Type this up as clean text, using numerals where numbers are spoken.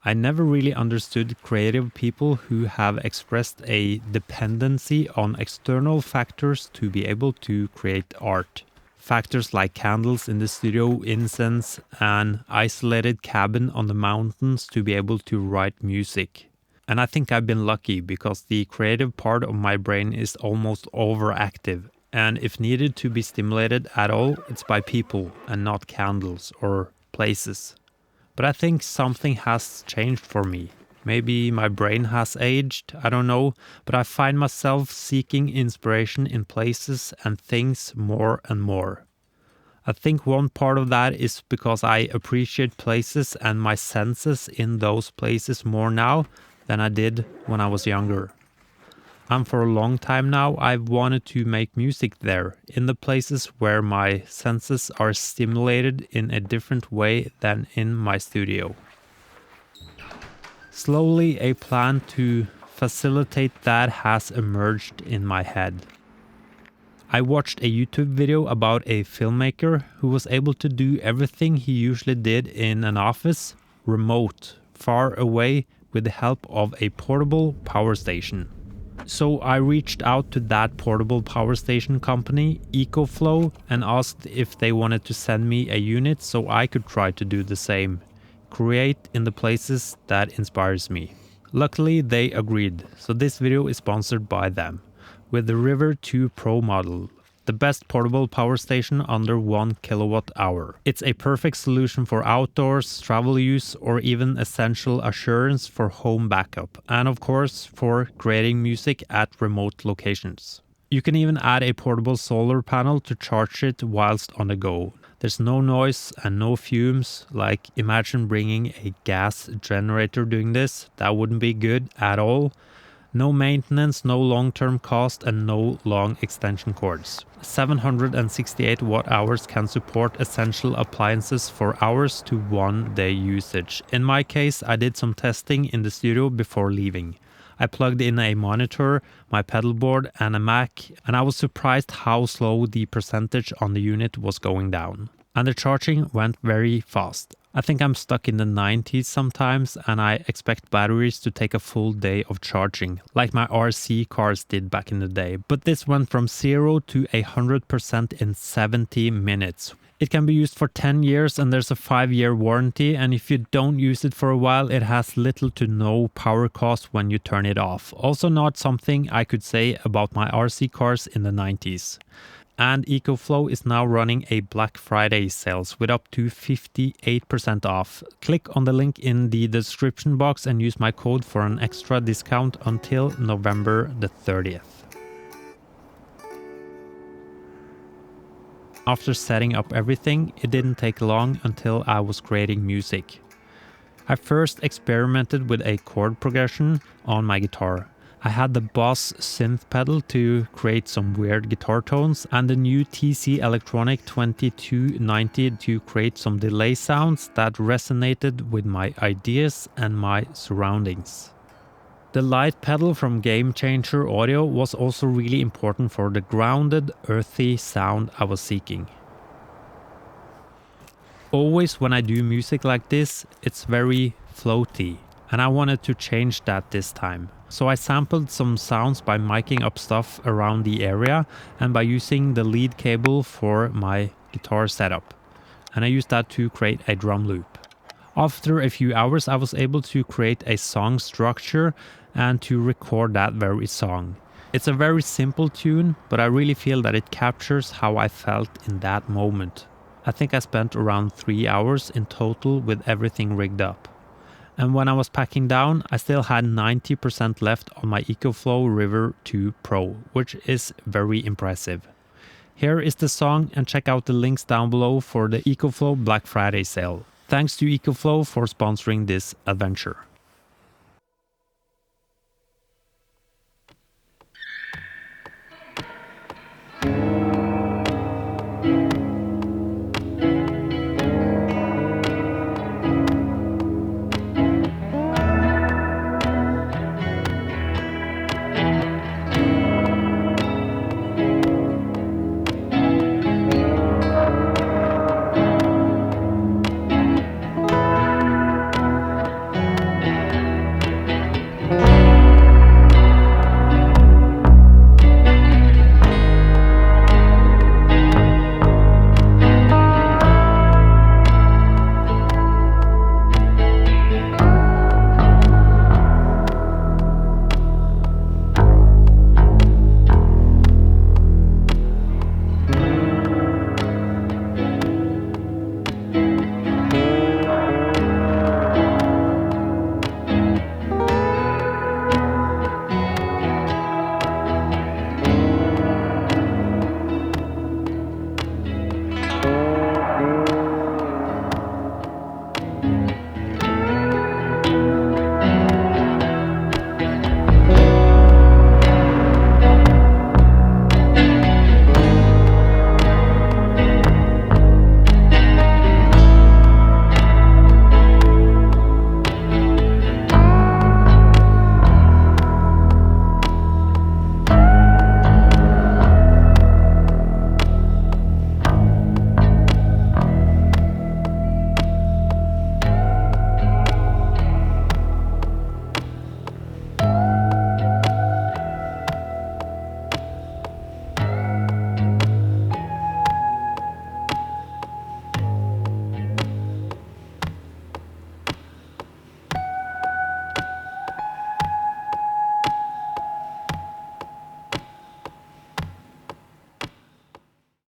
I never really understood creative people who have expressed a dependency on external factors to be able to create art. Factors like candles in the studio, incense, an isolated cabin on the mountains to be able to write music. And I think I've been lucky because the creative part of my brain is almost overactive. And if needed to be stimulated at all, it's by people and not candles or places. But I think something has changed for me. Maybe my brain has aged, I don't know, but I find myself seeking inspiration in places and things more and more. I think one part of that is because I appreciate places and my senses in those places more now than I did when I was younger. And for a long time now, I've wanted to make music there, in the places where my senses are stimulated in a different way than in my studio. Slowly, a plan to facilitate that has emerged in my head. I watched a YouTube video about a filmmaker who was able to do everything he usually did in an office, remote, far away, with the help of a portable power station. So I reached out to that portable power station company, EcoFlow, and asked if they wanted to send me a unit so I could try to do the same. Create in the places that inspires me. Luckily they agreed, so this video is sponsored by them. With the River 2 Pro model, the best portable power station under 1 kilowatt hour. It's a perfect solution for outdoors, travel use, or even essential assurance for home backup, and of course for creating music at remote locations. You can even add a portable solar panel to charge it whilst on the go. There's no noise and no fumes, like imagine bringing a gas generator doing this, that wouldn't be good at all. No maintenance, no long-term cost, and no long extension cords. 768 watt-hours can support essential appliances for hours to 1 day usage. In my case, I did some testing in the studio before leaving. I plugged in a monitor, my pedal board, and a Mac, and I was surprised how slow the percentage on the unit was going down. And the charging went very fast. I think I'm stuck in the 90s sometimes, and I expect batteries to take a full day of charging, like my RC cars did back in the day. But this went from 0 to 100% in 70 minutes. It can be used for 10 years and there's a 5-year warranty, and if you don't use it for a while, it has little to no power cost when you turn it off. Also not something I could say about my RC cars in the 90s. And EcoFlow is now running a Black Friday sales with up to 58% off. Click on the link in the description box and use my code for an extra discount until November the 30th. After setting up everything, it didn't take long until I was creating music. I first experimented with a chord progression on my guitar. I had the Boss synth pedal to create some weird guitar tones and the new TC Electronic 2290 to create some delay sounds that resonated with my ideas and my surroundings. The light pedal from Game Changer Audio was also really important for the grounded, earthy sound I was seeking. Always when I do music like this, it's very floaty, and I wanted to change that this time. So I sampled some sounds by miking up stuff around the area and by using the lead cable for my guitar setup. And I used that to create a drum loop. After a few hours, I was able to create a song structure and to record that very song. It's a very simple tune, but I really feel that it captures how I felt in that moment. I think I spent around 3 hours in total with everything rigged up. And when I was packing down, I still had 90% left on my EcoFlow River 2 Pro, which is very impressive. Here is the song, and check out the links down below for the EcoFlow Black Friday sale. Thanks to EcoFlow for sponsoring this adventure.